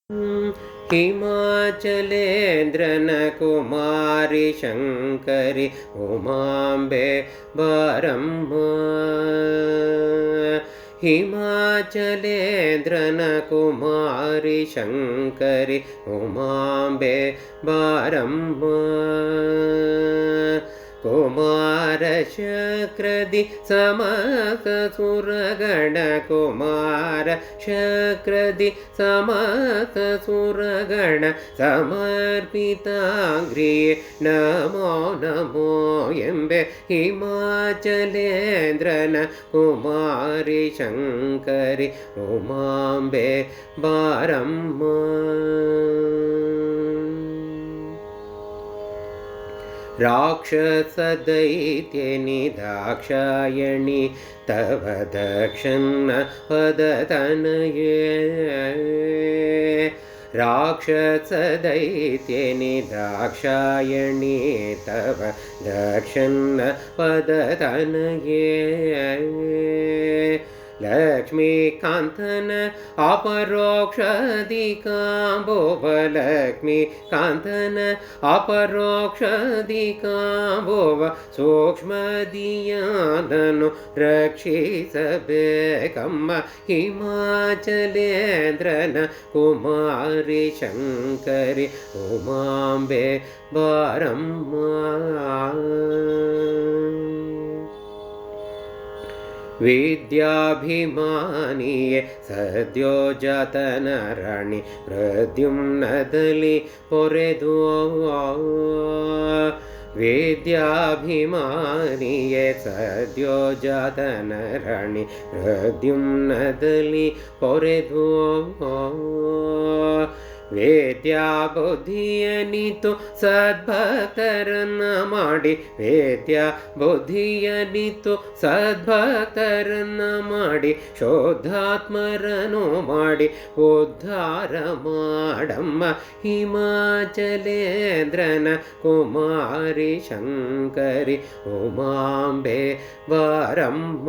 ಹಿಮಾಚಲೇಂದ್ರನ ಕುಮಾರಿ ಶಂಕರಿ ಉಮಾಂಬೆ ಬಾರಮ್ಮ. ಹಿಮಾಚಲೇಂದ್ರನ ಕುಮಾರಿ ಶಂಕರಿ ಉಮಾಂಬೆ ಬಾರಮ್ಮ. ಕುಮಾರ ಶಕ್ರದಿ ಸಮಸ್ತ ಸುರಗಣ ಕುಮಾರ ಶಕ್ರದಿ ಸಮಸ್ತ ಸುರಗಣ ಸಮರ್ಪಿತಾಂಗ್ರಿಯೇ ನಮೋ ನಮೋ ಎಂಬೆ ಹಿಮಾಚಲೇಂದ್ರನ ಕುಮಾರಿ ಶಂಕರಿ ಉಮಾಂಬೆ ಬಾರಮ್ಮ. ರಾಕ್ಷಸ ದೈತ್ಯನಿ ದಾಕ್ಷಾಯಣಿ ತವ ದಕ್ಷಿಣ ಪದತನಯೇ. ರಾಕ್ಷಸ ದೈತ್ಯನಿ ದಾಕ್ಷಾಯಣಿ ತವ ದಕ್ಷಿಣ ಪದತನಯೇ. ಲಕ್ಷ್ಮೀಕಾಂತನ ಅಪರೋಕ್ಷದಿಕಾಂಬೋವ. ಲಕ್ಷ್ಮೀಕಾಂತನ ಅಪರೋಕ್ಷದಿಕಾಂಬೋವ ಸೂಕ್ಷ್ಮದಿಯಾದನು ರಕ್ಷಿಸಬೇಕಮ್ಮ. ಹಿಮಾಚಲೇಂದ್ರನ ಕುಮಾರಿ ಶಂಕರಿ ಉಮಾಂಬೆ ಬಾರಮ್ಮ. ವಿದ್ಯಾಭಿಮಾನಿಯೇ ಸದ್ಯೋಜಾತನ ರಾಣಿ ಪ್ರದ್ಯುಮ್ನದಲ್ಲಿ ಪೊರೆದು. ವಿದ್ಯಾಭಿಮಾನಿಯೇ ಸದ್ಯೋಜಾತನ ರಾಣಿ ಪ್ರದ್ಯುಮ್ನದಲ್ಲಿ ಪೊರೆದು. ವೇದ್ಯಾ ಬುದ್ಧಿಯನಿತು ಸದ್ಭಕ್ತರನ್ನ ಮಾಡಿ. ವೇದ್ಯಾ ಬುದ್ಧಿಯನಿತು ಸದ್ಭಕ್ತರನ್ನ ಮಾಡಿ. ಶೋಧಾತ್ಮರನು ಮಾಡಿ ಉದ್ಧಾರ ಮಾಡಮ್ಮ. ಹಿಮಾಚಲೇಂದ್ರನ ಕುಮಾರಿ ಶಂಕರಿ ಉಮಾಂಬೆ ಬಾರಮ್ಮ.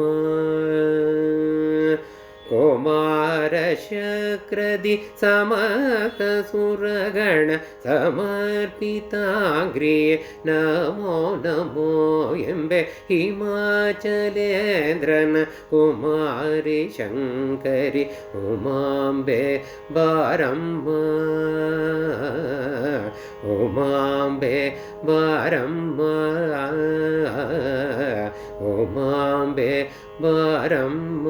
ಕುಮಾರ ಶಕ್ರದಿ ಸಮಸ್ತ ಸುರಗಣ ಸಮರ್ಪಿತಾಂಗ್ರಿಯೇ ನಮೋ ನಮೋ ಎಂಬೆ ಹಿಮಾಚಲೇಂದ್ರನ ಕುಮಾರಿ ಶಂಕರಿ ಉಮಾಂಬೆ ಬಾರಮ್ಮ. ಉಮಾಂಬೆ ಬಾರಮ್ಮ. ಉಮಾಂಬೆ ಬಾರಮ್ಮ.